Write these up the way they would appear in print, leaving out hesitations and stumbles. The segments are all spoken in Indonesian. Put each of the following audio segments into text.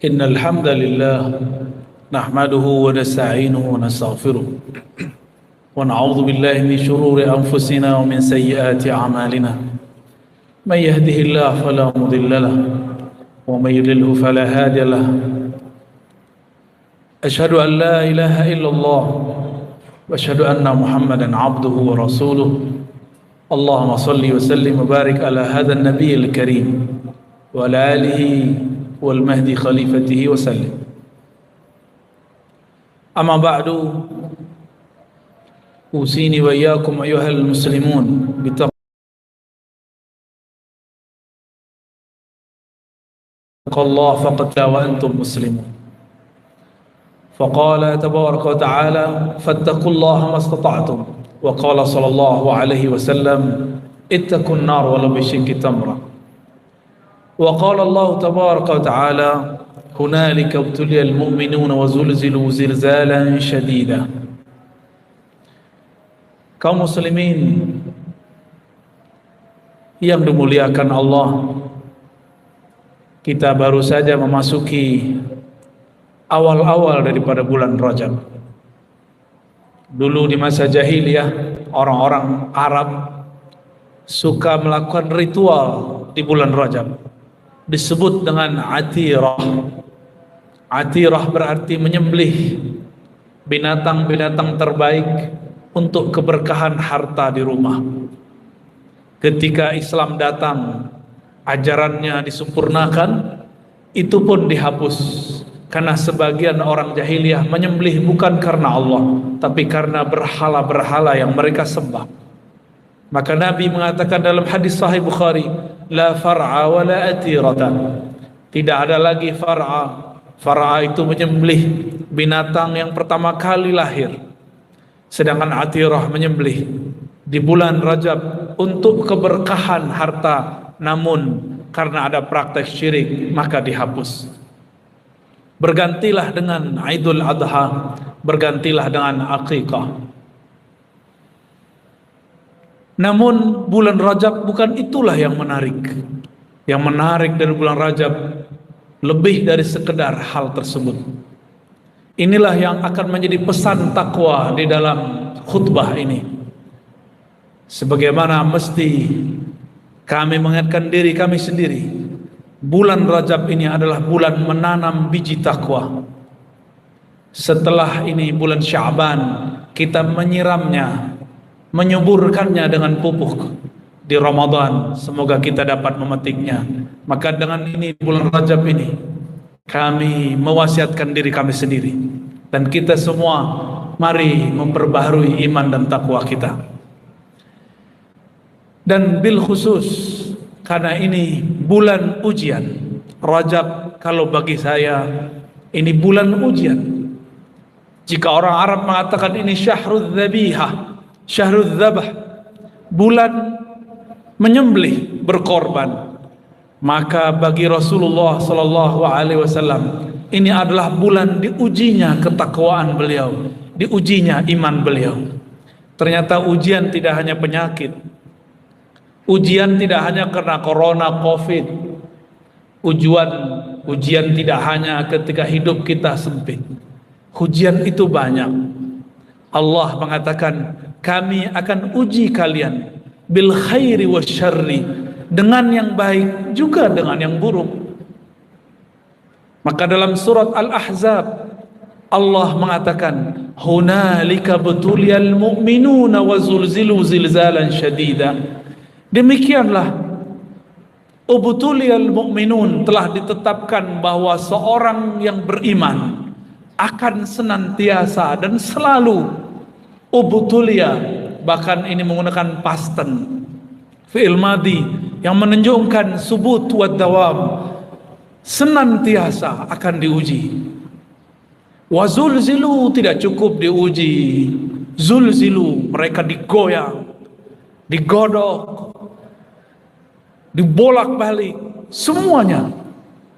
إن الحمد لله نحمده ونستعينه ونستغفره ونعوذ بالله من شرور أنفسنا ومن سيئات أعمالنا من يهده الله فلا مضل له ومن يضلل فلا هادي له أشهد أن لا إله إلا الله وأشهد أن محمدا عبده ورسوله اللهم صل وسلم وبارك على هذا النبي الكريم وعلى آله والمهدي خليفته وسلم أما بعد أوصيني وإياكم أيها المسلمون بتقوى الله فقط وأنتم مسلمون فقال تبارك وتعالى فاتقوا الله ما استطعتم وقال صلى الله عليه وسلم اتقوا النار ولو بشق تمرة وقال الله تبارك وتعالى هنالك ابتلي المؤمنون وزلزلوا زلزالا شديدا. Kaum muslimin yang dimuliakan Allah, kita baru saja memasuki awal-awal daripada bulan Rajab. Dulu di masa jahiliyah, orang-orang Arab suka melakukan ritual di bulan Rajab, disebut dengan atirah. Atirah berarti menyembelih binatang-binatang terbaik untuk keberkahan harta di rumah. Ketika Islam datang, ajarannya disempurnakan, itu pun dihapus. Karena sebagian orang jahiliyah menyembelih bukan karena Allah, tapi karena berhala-berhala yang mereka sembah. Maka Nabi mengatakan dalam hadis Sahih Bukhari, la far'a wa la atirata. Tidak ada lagi far'a. Far'a itu menyembelih binatang yang pertama kali lahir. Sedangkan atirah menyembelih di bulan Rajab untuk keberkahan harta, namun karena ada praktek syirik maka dihapus. Bergantilah dengan Idul Adha, bergantilah dengan Aqiqah. Namun bulan Rajab bukan itulah yang menarik. Yang menarik dari bulan Rajab lebih dari sekedar hal tersebut. Inilah yang akan menjadi pesan takwa di dalam khutbah ini. Sebagaimana mesti kami mengingatkan diri kami sendiri, bulan Rajab ini adalah bulan menanam biji takwa. Setelah ini bulan Sya'ban, kita menyiramnya, menyuburkannya dengan pupuk. Di Ramadan semoga kita dapat memetiknya. Maka dengan ini bulan Rajab ini kami mewasiatkan diri kami sendiri dan kita semua, mari memperbaharui iman dan takwa kita. Dan bil khusus karena ini bulan ujian. Rajab kalau bagi saya ini bulan ujian. Jika orang Arab mengatakan ini syahrul dzabihah, syahrul dzabh, bulan menyembelih, berkorban, maka bagi Rasulullah sallallahu alaihi wasallam ini adalah bulan diujinya ketakwaan beliau, diujinya iman beliau. Ternyata ujian tidak hanya penyakit, ujian tidak hanya karena corona, covid, ujian tidak hanya ketika hidup kita sempit. Ujian itu banyak. Allah mengatakan kami akan uji kalian bil khairi wasyarri, dengan yang baik juga dengan yang buruk. Maka dalam surat Al-Ahzab Allah mengatakan hunalika butuliyal mu'minuna wa zulzilu zilzalan syadida. Demikianlah ubtuliyal mu'minun, telah ditetapkan bahwa seorang yang beriman akan senantiasa dan selalu ubtuliya, bahkan ini menggunakan past tense, fi'il madhi yang menunjukkan subut wa dawam, senantiasa akan diuji. Wa zulzilu, tidak cukup diuji, zulzilu, mereka digoyang, digodok, dibolak-balik, semuanya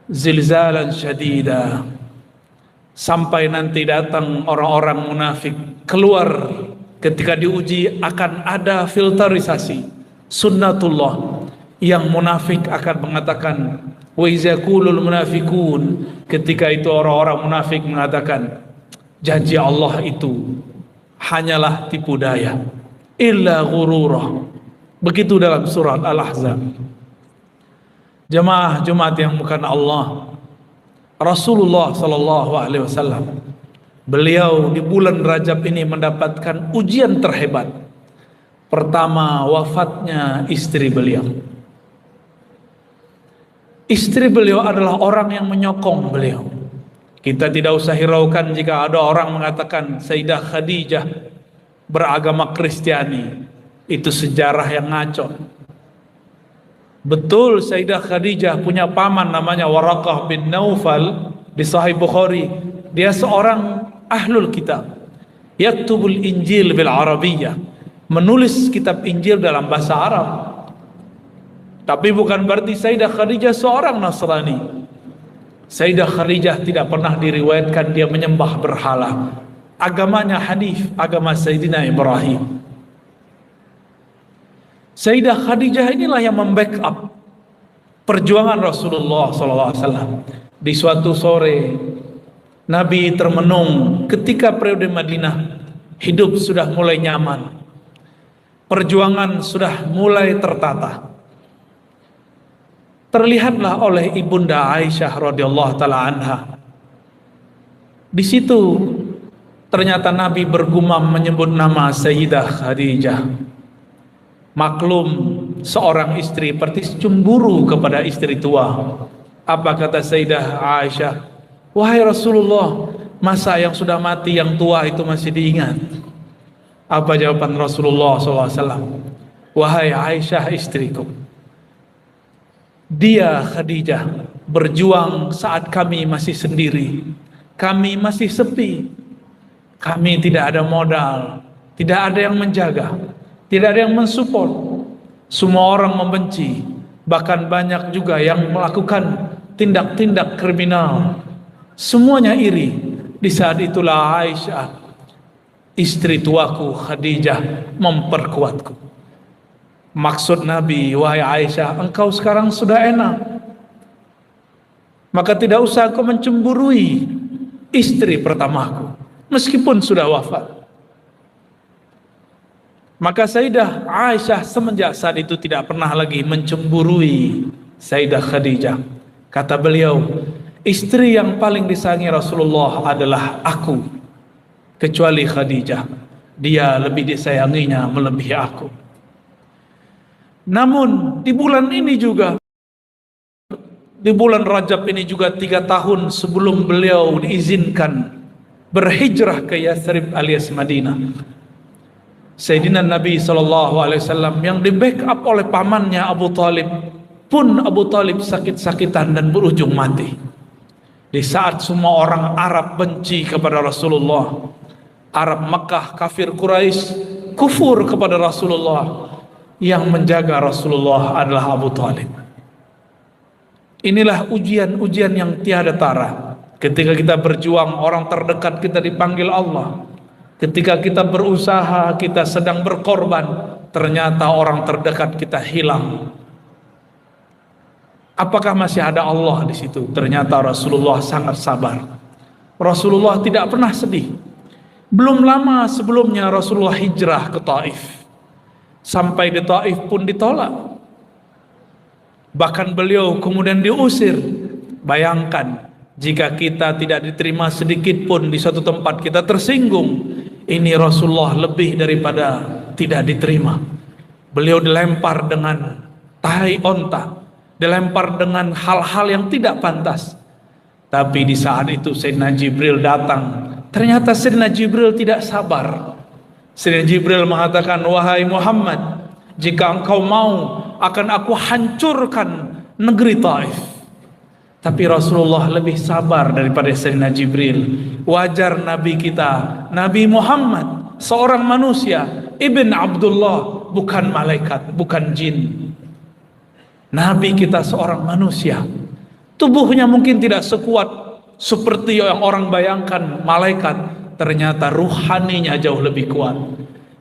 zilzalan syadida, sampai nanti datang orang-orang munafik keluar. Ketika diuji akan ada filterisasi sunnatullah. Yang munafik akan mengatakan wa iza qulul munafiqun Ketika itu orang-orang munafik mengatakan, janji Allah itu hanyalah tipu daya, illa ghurura. Begitu dalam surat Al-Ahzab. Jemaah Jumat yang bukan Allah, Rasulullah sallallahu alaihi wasallam, beliau di bulan Rajab ini mendapatkan ujian terhebat. Pertama, wafatnya istri beliau. Istri beliau adalah orang yang menyokong beliau. Kita tidak usah hiraukan jika ada orang mengatakan Sayyidah Khadijah beragama Kristiani. Itu sejarah yang ngaco. Betul, Sayyidah Khadijah punya paman namanya Waraqah bin Naufal di Sahih Bukhari. Dia seorang ahlul kitab. Yaktubul Injil bil Arabiyyah. Menulis kitab Injil dalam bahasa Arab. Tapi bukan berarti Sayyidah Khadijah seorang Nasrani. Sayyidah Khadijah tidak pernah diriwayatkan dia menyembah berhala. Agamanya Hanif, agama Sayyidina Ibrahim. Sayyidah Khadijah inilah yang membackup perjuangan Rasulullah SAW. Di suatu sore, Nabi termenung ketika periode Madinah, hidup sudah mulai nyaman, perjuangan sudah mulai tertata. Terlihatlah oleh ibunda Aisyah radhiyallahu taala anha. Di situ ternyata Nabi bergumam menyebut nama Sayyidah Khadijah. Maklum seorang istri pasti cemburu kepada istri tua. Apa kata Sayyidah Aisyah? Wahai Rasulullah, masa yang sudah mati yang tua itu masih diingat? Apa jawaban Rasulullah SAW? Wahai Aisyah istriku, dia Khadijah berjuang saat kami masih sendiri, kami masih sepi, kami tidak ada modal, tidak ada yang menjaga, tidak ada yang mensupport. Semua orang membenci, bahkan banyak juga yang melakukan tindak-tindak kriminal. Semuanya iri. Di saat itulah Aisyah, istri tuaku Khadijah, memperkuatku. Maksud Nabi, wahai Aisyah, engkau sekarang sudah enak, maka tidak usah kau mencemburui istri pertamaku, meskipun sudah wafat. Maka Sayyidah Aisyah semenjak saat itu tidak pernah lagi mencemburui Sayyidah Khadijah. Kata beliau, istri yang paling disayangi Rasulullah adalah aku, kecuali Khadijah. Dia lebih disayanginya melebihi aku. Namun di bulan ini juga, di bulan Rajab ini juga 3 tahun sebelum beliau diizinkan berhijrah ke Yathrib alias Madinah, Sayyidina Nabi SAW yang di backup oleh pamannya Abu Talib pun Abu Talib sakit-sakitan dan berujung mati. Di saat semua orang Arab benci kepada Rasulullah, Arab Makkah, kafir Quraisy kufur kepada Rasulullah, yang menjaga Rasulullah adalah Abu Talib. Inilah ujian-ujian yang tiada tara. Ketika kita berjuang, orang terdekat kita dipanggil Allah. Ketika kita berusaha, kita sedang berkorban, ternyata orang terdekat kita hilang. Apakah masih ada Allah di situ? Ternyata Rasulullah sangat sabar. Rasulullah tidak pernah sedih. Belum lama sebelumnya Rasulullah hijrah ke Taif. Sampai di Taif pun ditolak. Bahkan beliau kemudian diusir. Bayangkan, jika kita tidak diterima sedikit pun di suatu tempat, kita tersinggung. Ini Rasulullah lebih daripada tidak diterima. Beliau dilempar dengan tai onta, dilempar dengan hal-hal yang tidak pantas. Tapi di saat itu Sayyidina Jibril datang. Ternyata Sayyidina Jibril tidak sabar. Sayyidina Jibril mengatakan, wahai Muhammad, jika engkau mau, akan aku hancurkan negeri Taif. Tapi Rasulullah lebih sabar daripada Sayyidina Jibril. Wajar Nabi kita, Nabi Muhammad, seorang manusia, Ibn Abdullah, bukan malaikat, bukan jin. Nabi kita seorang manusia. Tubuhnya mungkin tidak sekuat seperti yang orang bayangkan malaikat. Ternyata ruhaninya jauh lebih kuat.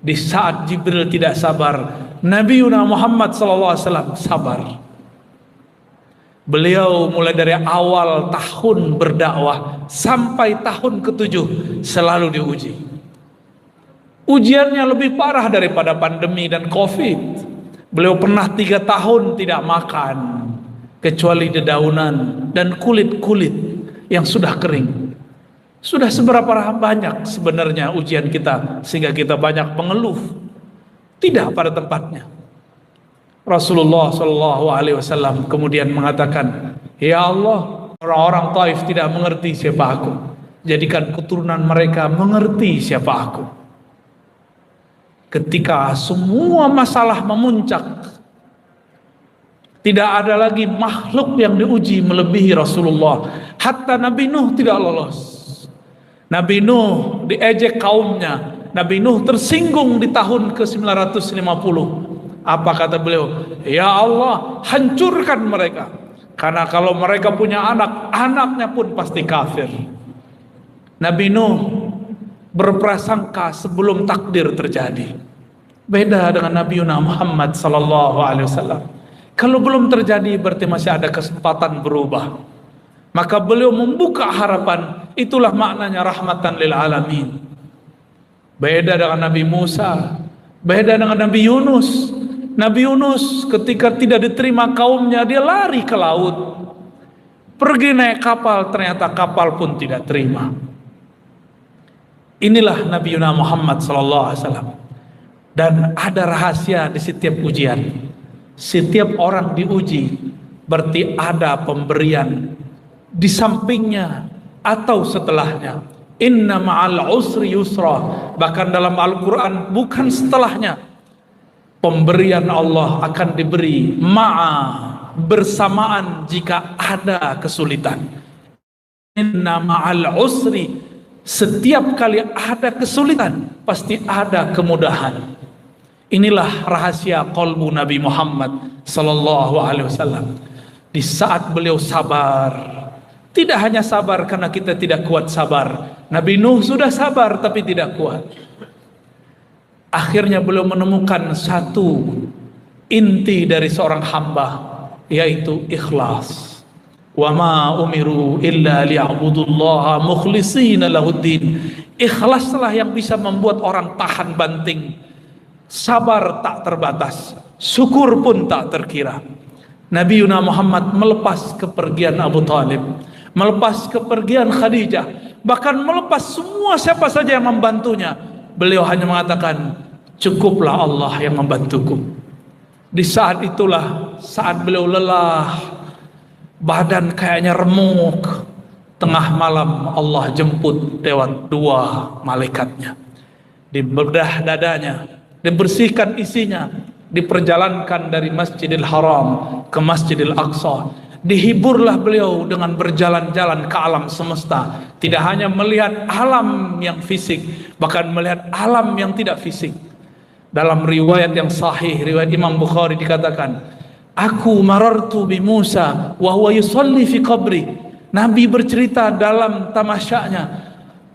Di saat Jibril tidak sabar, Nabi Muhammad SAW sabar. Beliau mulai dari awal tahun berdakwah sampai tahun ke-7 selalu diuji. Ujiannya lebih parah daripada pandemi dan COVID. Beliau pernah 3 tahun tidak makan kecuali dedaunan dan kulit-kulit yang sudah kering. Sudah seberapa banyak sebenarnya ujian kita sehingga kita banyak mengeluh? Tidak pada tempatnya. Rasulullah Shallallahu Alaihi Wasallam kemudian mengatakan, ya Allah, orang-orang Taif tidak mengerti siapa aku. Jadikan keturunan mereka mengerti siapa aku. Ketika semua masalah memuncak, tidak ada lagi makhluk yang diuji melebihi Rasulullah. Hatta Nabi Nuh tidak lolos. Nabi Nuh diejek kaumnya. Nabi Nuh tersinggung di tahun ke-950. Apa kata beliau? Ya Allah, hancurkan mereka. Karena kalau mereka punya anak, anaknya pun pasti kafir. Nabi Nuh berprasangka sebelum takdir terjadi. Beda dengan Nabi Muhammad sallallahu alaihi wasallam. Kalau belum terjadi berarti masih ada kesempatan berubah. Maka beliau membuka harapan. Itulah maknanya rahmatan lil alamin. Beda dengan Nabi Musa, beda dengan Nabi Yunus. Nabi Yunus ketika tidak diterima kaumnya, dia lari ke laut. Pergi naik kapal, ternyata kapal pun tidak terima. Inilah Nabi Muhammad SAW. Dan ada rahasia di setiap ujian. Setiap orang diuji, berarti ada pemberian di sampingnya atau setelahnya. Inna ma'al usri yusra. Bahkan dalam Al-Quran bukan setelahnya. Pemberian Allah akan diberi bersamaan jika ada kesulitan. Inna ma'al usri, setiap kali ada kesulitan pasti ada kemudahan. Inilah rahasia qalbu Nabi Muhammad sallallahu alaihi wasallam. Di saat beliau sabar, tidak hanya sabar karena kita tidak kuat sabar. Nabi Nuh sudah sabar tapi tidak kuat. Akhirnya beliau menemukan satu inti dari seorang hamba, yaitu ikhlas. Wa ma umiru illa liya'budullaha mukhlishina lahuddin. Ikhlaslah yang bisa membuat orang tahan banting. Sabar tak terbatas, syukur pun tak terkira. Nabi Muhammad melepas kepergian Abu Talib, melepas kepergian Khadijah, bahkan melepas semua siapa saja yang membantunya. Beliau hanya mengatakan, cukuplah Allah yang membantuku. Di saat itulah, saat beliau lelah, badan kayaknya remuk, tengah malam Allah jemput lewat 2 malaikatnya. Dibedah dadanya, dibersihkan isinya, diperjalankan dari Masjidil Haram ke Masjidil Aqsa. Dihiburlah beliau dengan berjalan-jalan ke alam semesta. Tidak hanya melihat alam yang fisik, bahkan melihat alam yang tidak fisik. Dalam riwayat yang sahih, riwayat Imam Bukhari dikatakan, aku marartu bi Musa wa huwa yusalli fi qabri. Nabi bercerita dalam tamasyanya,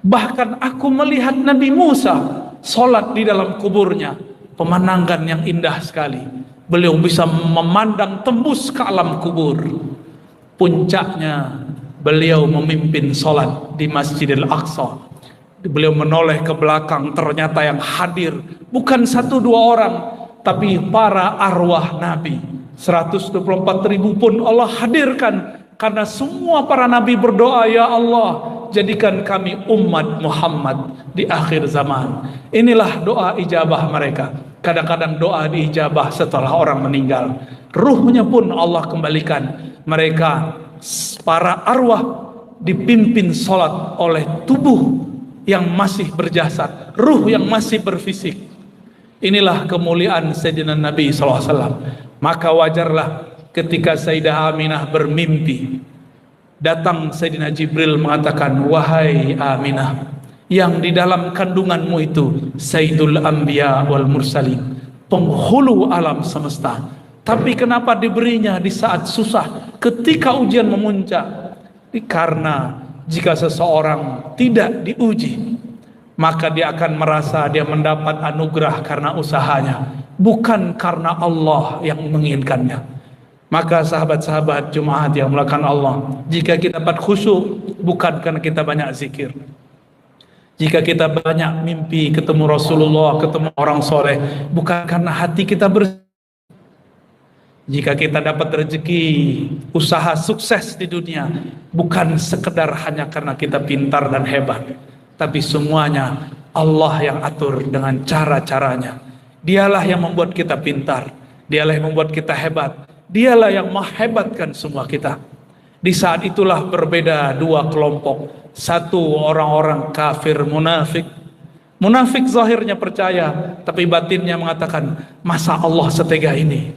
bahkan aku melihat Nabi Musa salat di dalam kuburnya. Pemandangan yang indah sekali. Beliau bisa memandang tembus ke alam kubur. Puncaknya beliau memimpin sholat di Masjidil Aqsa. Beliau menoleh ke belakang, ternyata yang hadir bukan 1-2 orang, tapi para arwah Nabi. 124.000 pun Allah hadirkan, karena semua para Nabi berdoa, ya Allah, jadikan kami umat Muhammad di akhir zaman. Inilah doa ijabah mereka. Kadang-kadang doa diijabah setelah orang meninggal. Ruhnya pun Allah kembalikan. Mereka para arwah dipimpin sholat oleh tubuh yang masih berjasad, ruh yang masih berfisik. Inilah kemuliaan Sayyidina Nabi SAW. Maka wajarlah ketika Sayyidah Aminah bermimpi, datang Sayyidina Jibril mengatakan, wahai Aminah, yang di dalam kandunganmu itu Sayyidul Anbiya wal Mursalin, penghulu alam semesta. Tapi kenapa diberinya di saat susah, ketika ujian memuncak? Karena jika seseorang tidak diuji, maka dia akan merasa dia mendapat anugerah karena usahanya, bukan karena Allah yang menginginkannya. Maka sahabat-sahabat Jumat yang melakukan Allah, jika kita dapat khusyuk bukan karena kita banyak zikir, jika kita banyak mimpi ketemu Rasulullah, ketemu orang soleh, bukan karena hati kita bersih, jika kita dapat rezeki, usaha sukses di dunia, bukan sekedar hanya karena kita pintar dan hebat, tapi semuanya Allah yang atur dengan cara-caranya. Dialah yang membuat kita pintar, dialah yang membuat kita hebat, dialah yang menghebatkan semua kita. Di saat itulah berbeda dua kelompok. Satu, orang-orang kafir munafik. Munafik zahirnya percaya, tapi batinnya mengatakan, masa Allah setega ini?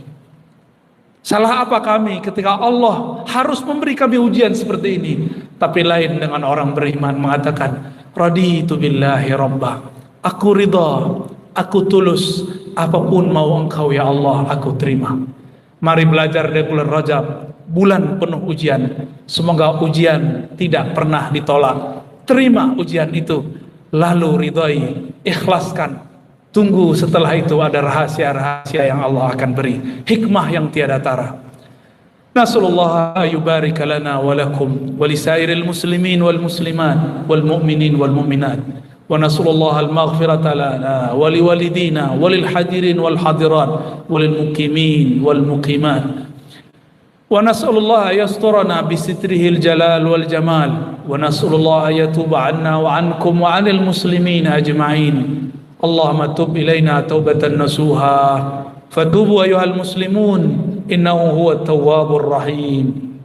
Salah apa kami ketika Allah harus memberi kami ujian seperti ini? Tapi lain dengan orang beriman mengatakan, raditu billahi rabbah, aku ridha, aku tulus, apapun mau engkau ya Allah aku terima. Mari belajar dari bulan Rajab, bulan penuh ujian. Semoga ujian tidak pernah ditolak. Terima ujian itu, lalu ridhoi, ikhlaskan. Tunggu setelah itu ada rahasia-rahasia yang Allah akan beri, hikmah yang tiada tara. Nasallallahu yubarik lana wa lakum wa lisairil muslimin wal muslimat wal mu'minin wal mu'minat. Wa nasallallahu al-maghfirata lana wa liwalidina wa lil hadirin wal hadirat wa lil muqimin wal muqimat. Wa nasallallahu yasturana bi sitrihil jalal wal jamal. Wa nasallallahu yatuba anna wa ankum wa anil muslimin ajma'in. Allahumma tub ilaina taubatan nasuha fatubu ayuhal muslimun innahu huwa tawwabur rahim.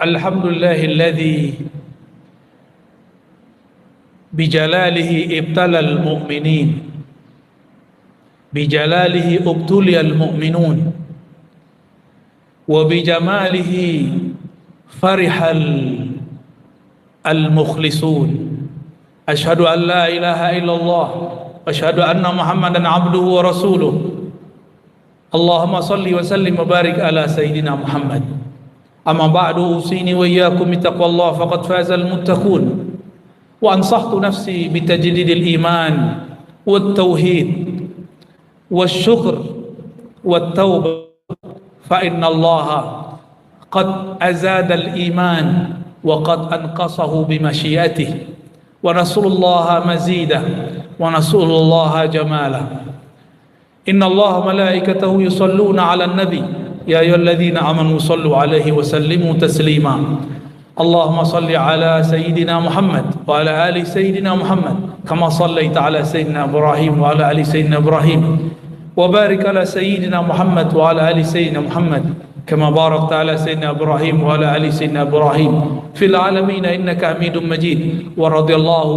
Alhamdulillahilladzi bijalalihi ibtalal mu'minin, bijalalihi ubtuliyal mu'minun, wa bijamalihi farihal al-mukhlisun. Ashhadu an la ilaha illallah wa ashhadu anna Muhammadan abduhu wa rasuluh. Allahumma salli wa sallim wa barik ala sayyidina Muhammad. Amma ba'du, usini wa iyyakum bittaqwallah faqad fazal muttaqun. Wa ansahtu nafsi bitajdidil iman wat tauhid والشكر والتوبة فإن الله قد أزاد الإيمان وقد أنقصه بمشيئته ونسأل الله مزيدا ونسأل الله جمالا. إن الله ملائكته يصلون على النبي يا أيها الذين آمنوا صلوا عليه وسلموا تسليما. اللهم صل على سيدنا محمد وعلى آل سيدنا محمد كما صليت على سيدنا إبراهيم وعلى آل سيدنا إبراهيم وبارك على سيدنا محمد وعلى آل سيدنا محمد كما باركت على سيدنا إبراهيم وعلى آل سيدنا إبراهيم في العالمين إنك حميد مجيد. ورضي الله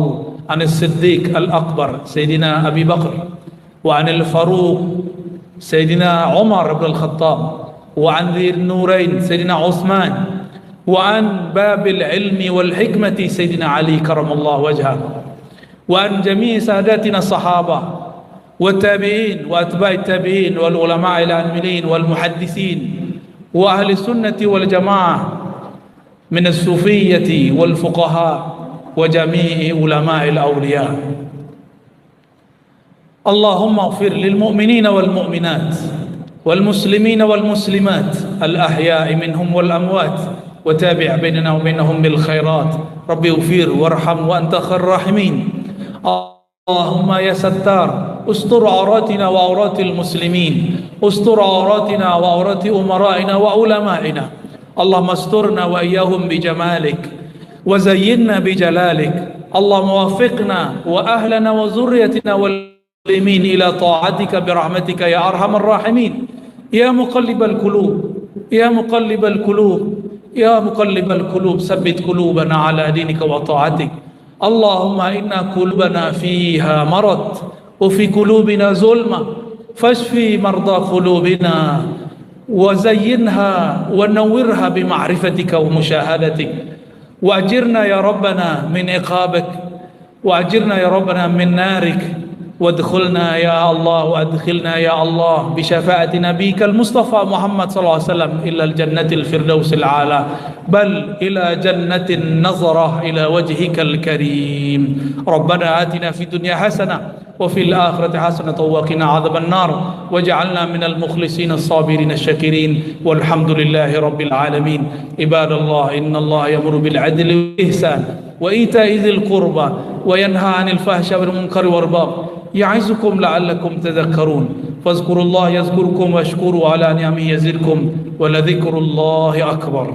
عن الصديق الأكبر سيدنا أبي بكر وعن الفاروق سيدنا عمر بن الخطاب وعن ذي النورين سيدنا عثمان وعن باب العلم والحكمة سيدنا علي كرم الله وجهه وعن جميع ساداتنا الصحابة والتابعين وأتباع التابعين والعلماء العاملين والمحدثين وأهل السنة والجماعة من الصوفية والفقهاء وجميع علماء الأولياء. اللهم اغفر للمؤمنين والمؤمنات والمسلمين والمسلمات الأحياء منهم والأموات وتابع بيننا وبينهم بالخيرات. رب اغفر وارحم وأنت خير الراحمين. اللهم يا ستار استر عوراتنا وعورات المسلمين، استر عوراتنا وعورات أمرائنا وعلمائنا. اللهم استرنا وإياهم بجمالك وزينا بجلالك. اللهم وفقنا وأهلنا وذريتنا والمسلمين إلى طاعتك برحمتك يا أرحم الراحمين. يا مقلب القلوب يا مقلب القلوب يا مقلب القلوب ثبت قلوبنا على دينك وطاعتك. اللهم إن قلوبنا فيها مرض وفي قلوبنا ظلمة فاشفي مرضى قلوبنا وزينها ونورها بمعرفتك ومشاهدتك. وأجرنا يا ربنا من عقابك، وأجرنا يا ربنا من نارك، وادخلنا يا الله وادخلنا يا الله بشفاعة نبيك المصطفى محمد صلى الله عليه وسلم إلى الجنة الفردوس الأعلى، بل إلى جنة النظرة إلى وجهك الكريم. ربنا آتنا في الدنيا حسنة وفي الآخرة حسنة وقنا عذاب النار، واجعلنا من المخلصين الصابرين الشاكرين، والحمد لله رب العالمين. عباد الله، إن الله يأمر بالعدل والإحسان وإيتاء ذي القربى وينهى عن الفحشاء والمنكر والبغي يعظكم لعلكم تذكرون. فاذكروا الله يذكركم واشكروا على نعمه يزدكم ولذكر الله أكبر.